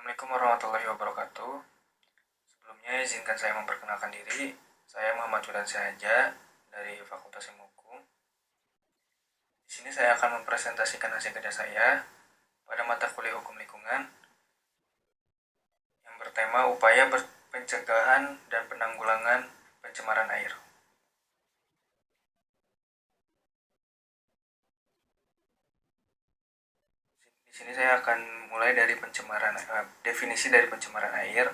Assalamualaikum warahmatullahi wabarakatuh. Sebelumnya izinkan saya memperkenalkan diri. Saya Muhammad Judan Sahaja dari Fakultas Ilmu Hukum. Di sini saya akan mempresentasikan hasil kerja saya pada mata kuliah Hukum Lingkungan yang bertema upaya pencegahan dan penanggulangan pencemaran air. Di sini saya akan mulai dari definisi dari pencemaran air.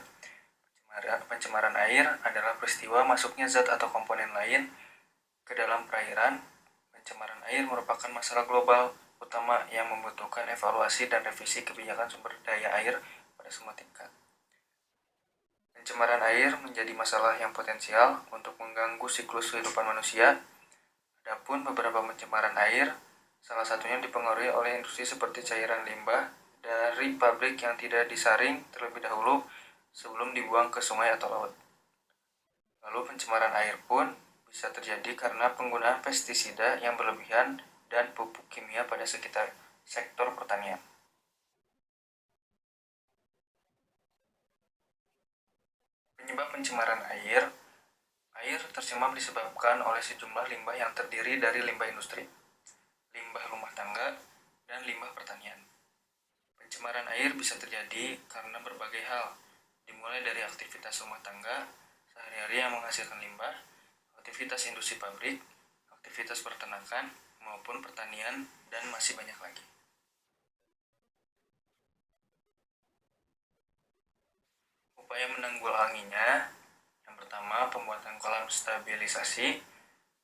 Pencemaran air adalah peristiwa masuknya zat atau komponen lain ke dalam perairan. Pencemaran air merupakan masalah global utama yang membutuhkan evaluasi dan revisi kebijakan sumber daya air pada semua tingkat. Pencemaran air menjadi masalah yang potensial untuk mengganggu siklus kehidupan manusia. Adapun beberapa pencemaran air, salah satunya dipengaruhi oleh industri seperti cairan limbah dari pabrik yang tidak disaring terlebih dahulu sebelum dibuang ke sungai atau laut. Lalu pencemaran air pun bisa terjadi karena penggunaan pestisida yang berlebihan dan pupuk kimia pada sekitar sektor pertanian. Penyebab pencemaran air tercemar disebabkan oleh sejumlah limbah yang terdiri dari limbah industri, limbah rumah tangga, dan limbah pertanian. Pencemaran air bisa terjadi karena berbagai hal, dimulai dari aktivitas rumah tangga sehari-hari yang menghasilkan limbah, aktivitas industri pabrik, aktivitas peternakan, maupun pertanian, dan masih banyak lagi. Upaya menanggulanginya, yang pertama pembuatan kolam stabilisasi,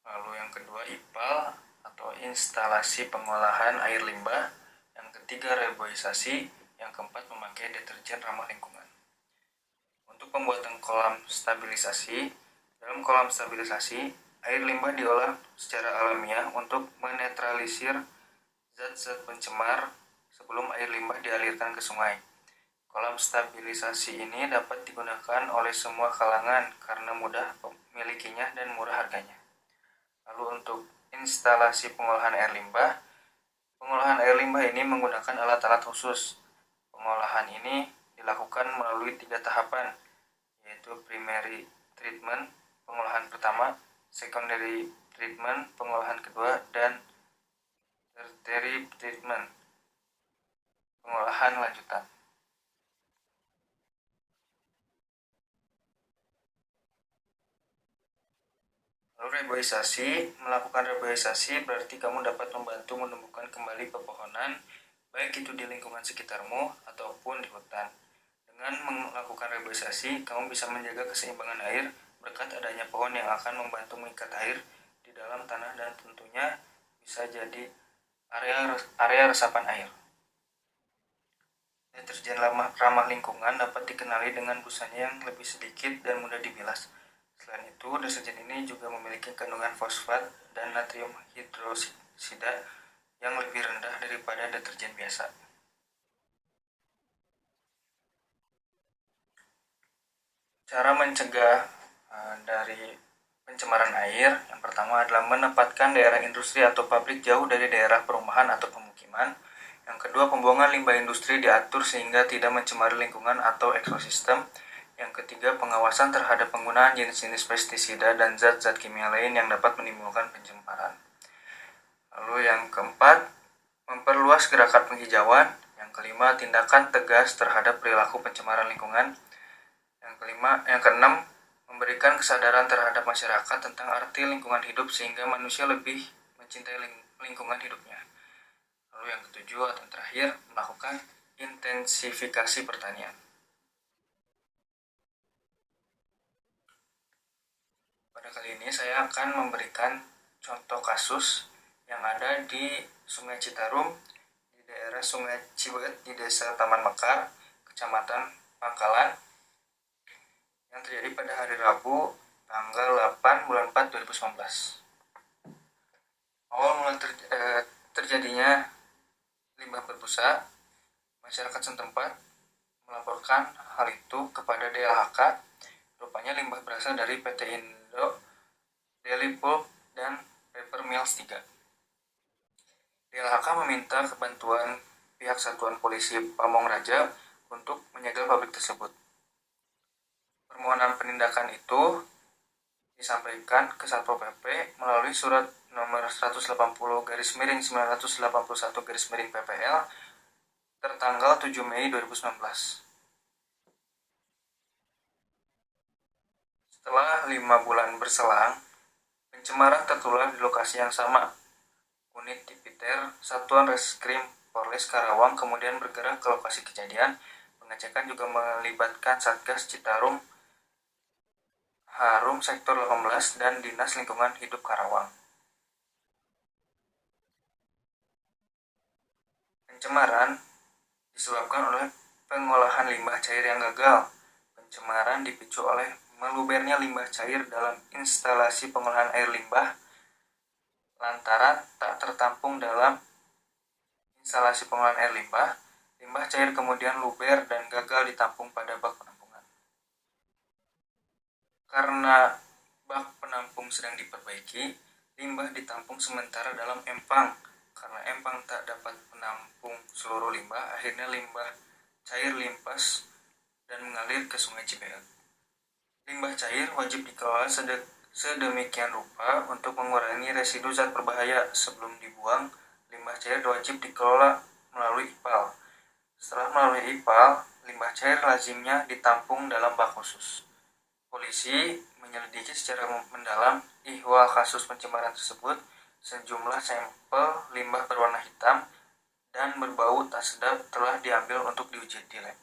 lalu yang kedua IPAL atau instalasi pengolahan air limbah, yang ketiga reboisasi, yang keempat memakai deterjen ramah lingkungan. Untuk pembuatan kolam stabilisasi, dalam kolam stabilisasi, air limbah diolah secara alamiah untuk menetralisir zat-zat pencemar sebelum air limbah dialirkan ke sungai. Kolam stabilisasi ini dapat digunakan oleh semua kalangan karena mudah memilikinya dan murah harganya. Lalu untuk instalasi pengolahan air limbah ini menggunakan alat-alat khusus. Pengolahan ini dilakukan melalui 3 tahapan, yaitu primary treatment, pengolahan pertama, secondary treatment, pengolahan kedua, dan tertiary treatment, pengolahan lanjutan. Lalu melakukan reboisasi berarti kamu dapat membantu menumbuhkan kembali pepohonan, baik itu di lingkungan sekitarmu ataupun di hutan. Dengan melakukan reboisasi, kamu bisa menjaga keseimbangan air berkat adanya pohon yang akan membantu mengikat air di dalam tanah dan tentunya bisa jadi area resapan air. Deterjen ramah lingkungan dapat dikenali dengan busanya yang lebih sedikit dan mudah dibilas. Selain itu, deterjen ini juga memiliki kandungan fosfat dan natrium hidroksida yang lebih rendah daripada deterjen biasa. Cara mencegah dari pencemaran air, yang pertama adalah menempatkan daerah industri atau pabrik jauh dari daerah perumahan atau pemukiman. Yang kedua, pembuangan limbah industri diatur sehingga tidak mencemari lingkungan atau ekosistem. Yang ketiga, pengawasan terhadap penggunaan jenis-jenis pestisida dan zat-zat kimia lain yang dapat menimbulkan pencemaran. Lalu yang keempat, memperluas gerakan penghijauan. Yang kelima, tindakan tegas terhadap perilaku pencemaran lingkungan. Yang keenam, memberikan kesadaran terhadap masyarakat tentang arti lingkungan hidup sehingga manusia lebih mencintai lingkungan hidupnya. Lalu yang ketujuh atau terakhir, melakukan intensifikasi pertanian. Pada kali ini saya akan memberikan contoh kasus yang ada di Sungai Citarum, di daerah Sungai Cibeet, di Desa Taman Mekar, Kecamatan Pangkalan, yang terjadi pada hari Rabu, tanggal 8 bulan 4 2019. Awal mulai terjadinya limbah berbusa, masyarakat setempat melaporkan hal itu kepada DLHK. Rupanya limbah berasal dari PT Indo, Daily Pulp, dan Paper Mills 3. DLHK meminta bantuan pihak Satuan Polisi Pamong Raja untuk untuk menyegel pabrik tersebut. Permohonan penindakan itu disampaikan ke Satpol PP melalui surat nomor 180/981/PPL tertanggal 7 Mei 2019. Setelah 5 bulan berselang, pencemaran tertular di lokasi yang sama. Unit Tipiter Satuan Reskrim Polres Karawang kemudian bergerak ke lokasi kejadian. Pengecekan juga melibatkan Satgas Citarum Harum Sektor 18 dan Dinas Lingkungan Hidup Karawang. Pencemaran disebabkan oleh pengolahan limbah cair yang gagal. Pencemaran dipicu oleh melubernya limbah cair dalam instalasi pengolahan air limbah lantaran tak tertampung dalam instalasi pengolahan air limbah. Limbah cair kemudian luber dan gagal ditampung pada bak penampungan. Karena bak penampung sedang diperbaiki, limbah ditampung sementara dalam empang. Karena empang tak dapat menampung seluruh limbah, akhirnya limbah cair limpas dan mengalir ke Sungai Cibeet. Limbah cair wajib dikelola sedemikian rupa untuk mengurangi residu zat berbahaya. Sebelum dibuang, limbah cair wajib dikelola melalui IPAL. Setelah melalui IPAL, limbah cair lazimnya ditampung dalam bak khusus. Polisi menyelidiki secara mendalam ihwal kasus pencemaran tersebut. Sejumlah sampel limbah berwarna hitam dan berbau tak sedap telah diambil untuk diuji di lab.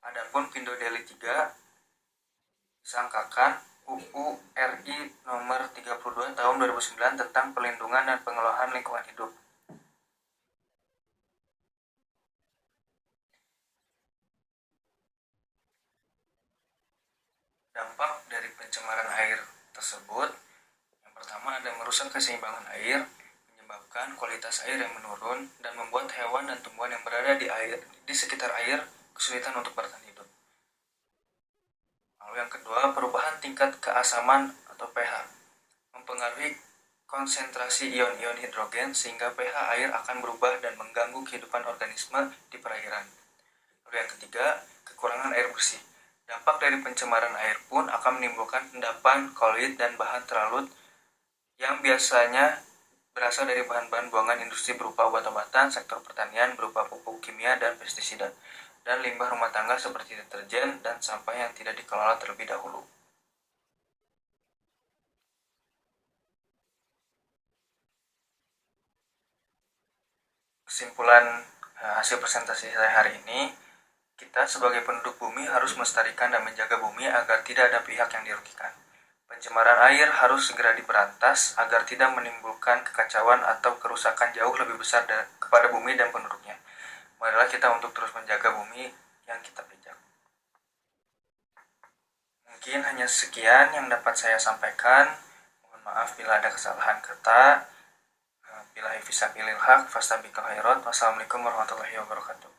Adapun Pindo Deli 3 disangkakan UU RI nomor 32 tahun 2009 tentang perlindungan dan pengelolaan lingkungan hidup. Dampak dari pencemaran air tersebut, yang pertama ada merusak keseimbangan air, menyebabkan kualitas air yang menurun dan membuat hewan dan tumbuhan yang berada di sekitar air kesulitan untuk bertahan hidup. Lalu yang kedua, perubahan tingkat keasaman atau pH mempengaruhi konsentrasi ion-ion hidrogen sehingga pH air akan berubah dan mengganggu kehidupan organisme di perairan. Lalu yang ketiga, kekurangan air bersih. Dampak dari pencemaran air pun akan menimbulkan endapan, koloid, dan bahan teralut yang biasanya berasal dari bahan-bahan buangan industri berupa obat-obatan, sektor pertanian berupa pupuk kimia dan pestisida, dan limbah rumah tangga seperti deterjen dan sampah yang tidak dikelola terlebih dahulu. Kesimpulan hasil presentasi saya hari ini, kita sebagai penduduk bumi harus melestarikan dan menjaga bumi agar tidak ada pihak yang dirugikan. Pencemaran air harus segera diberantas agar tidak menimbulkan kekacauan atau kerusakan jauh lebih besar kepada bumi dan penduduknya. Marilah kita untuk terus menjaga bumi yang kita pijak. Mungkin hanya sekian yang dapat saya sampaikan. Mohon maaf bila ada kesalahan kata. Billahi fisabilil haq, fastabiqul khairat. Wassalamualaikum warahmatullahi wabarakatuh.